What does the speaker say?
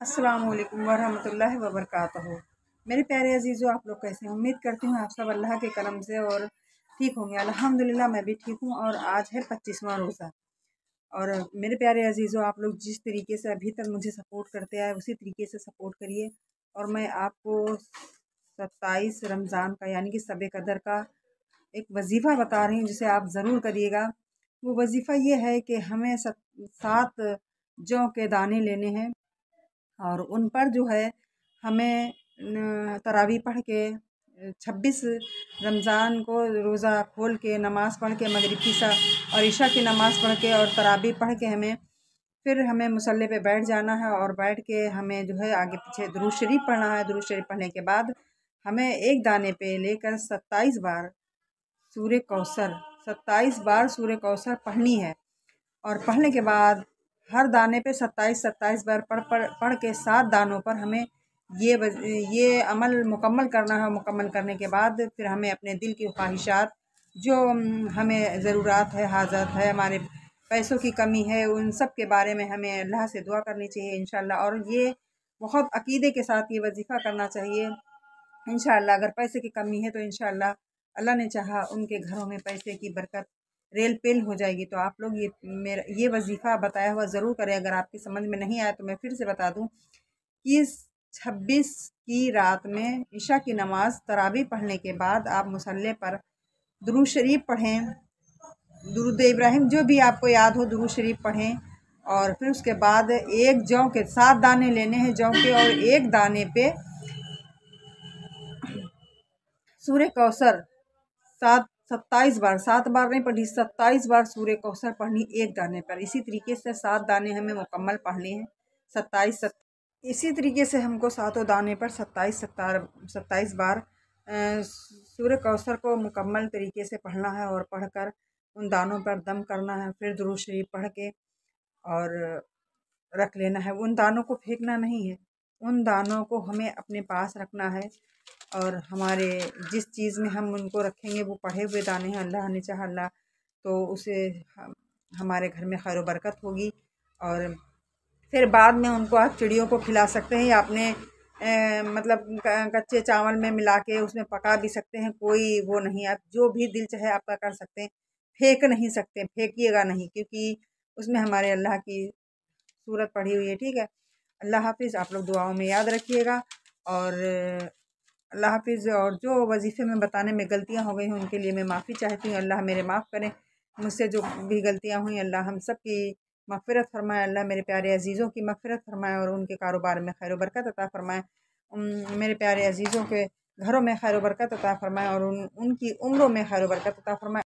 अस्सलामुअलैकुम वरहमतुल्लाहि वबरकातुहू। मेरे प्यारे अजीज़ों, आप लोग कैसे हैं? उम्मीद करती हूँ आप सब अल्लाह के करम से और ठीक होंगे। अल्हम्दुलिल्लाह मैं भी ठीक हूँ। और आज है 25वां रोज़ा। और मेरे प्यारे अजीज़ों, आप लोग जिस तरीके से अभी तक मुझे सपोर्ट करते आए उसी तरीके से सपोर्ट करिए। और मैं आपको 27 रमज़ान का यानी कि शब कदर का एक वजीफ़ा बता रही हूँ जिसे आप ज़रूर करिएगा। वो वजीफ़ा ये है कि हमें 7 जौ के दाने लेने हैं और उन पर जो है हमें तरावी पढ़ के 26 रमज़ान को रोज़ा खोल के नमाज़ पढ़ के मगरिब की और इशा की नमाज़ पढ़ के और तरावी पढ़ के हमें मुसल्ले पे बैठ जाना है। और बैठ के हमें जो है आगे पीछे दुरूद शरीफ पढ़ना है। दुरूद शरीफ पढ़ने के बाद हमें एक दाने पे लेकर 27 बार सूर्य कौसर 27 बार सूर्य कौसर पढ़नी है। और पढ़ने के बाद हर दाने पे 27 बार पढ़ के 7 दानों पर हमें ये अमल मुकम्मल करना है। मुकम्मल करने के बाद फिर हमें अपने दिल की ख्वाहिशात जो हमें ज़रूरत है, हाजत है, हमारे पैसों की कमी है, उन सब के बारे में हमें अल्लाह से दुआ करनी चाहिए इंशाअल्लाह। और ये बहुत अकीदे के साथ ये वजीफ़ा करना चाहिए इंशाअल्लाह। अगर पैसे की कमी है तो इंशाअल्लाह अल्लाह ने चाहा उनके घरों में पैसे की बरकत रेल पेल हो जाएगी। तो आप लोग ये वजीफ़ा बताया हुआ ज़रूर करें। अगर आपकी समझ में नहीं आया तो मैं फिर से बता दूं कि 26 की रात में इशा की नमाज तरावी पढ़ने के बाद आप मुसल्ले पर दुरूद शरीफ पढ़ें, दुरूद इब्राहिम जो भी आपको याद हो दुरूद शरीफ पढ़ें। और फिर उसके बाद एक जौ के 7 दाने लेने हैं जौ के, और एक दाने पे सूर्य कौसर 27 बार, 7 बार नहीं पढ़ी, 27 बार सूर्य कौसर पढ़नी एक दाने पर। इसी तरीके से 7 दाने हमें मुकम्मल पढ़ने हैं। 27 इसी तरीके से हमको 7 दाने पर 27 बार सूर्य कौसर को मुकम्मल तरीके से पढ़ना है। और पढ़कर उन दानों पर दम करना है। फिर दुरूद शरीफ पढ़ के और रख लेना है। उन दानों को फेंकना नहीं है, उन दानों को हमें अपने पास रखना है। और हमारे जिस चीज़ में हम उनको रखेंगे वो पढ़े हुए दाने हैं, अल्लाह ने चाहा अल्लाह तो उसे हमारे घर में खैर बरकत होगी। और फिर बाद में उनको आप चिड़ियों को खिला सकते हैं या अपने मतलब कच्चे चावल में मिला के उसमें पका भी सकते हैं। कोई वो नहीं, आप जो भी दिल चाहे आपका कर सकते हैं। फेंक नहीं सकते, फेंकिएगा नहीं, क्योंकि उसमें हमारे अल्लाह की सूरत पढ़ी हुई है। ठीक है, अल्लाह हाफिज़। आप लोग दुआओं में याद रखिएगा। और अल्लाह हाफिज़। और जो वजीफ़े में बताने में गलतियाँ हो गई हैं उनके लिए मैं माफ़ी चाहती हूँ। अल्लाह मेरे माफ़ करें, मुझसे जो भी गलतियाँ हुई अल्लाह हम सब की मग़फ़िरत फ़रमाए। अल्लाह मेरे प्यारे अजीज़ों की मग़फ़िरत फ़रमाए और उनके कारोबार में खैर बरकत अता फ़रमाए। मेरे प्यारे अजीज़ों के घरों में खैर बरकत अता फ़रमाए और उनकी उम्रों में खैर बरकत अता फ़रमाए।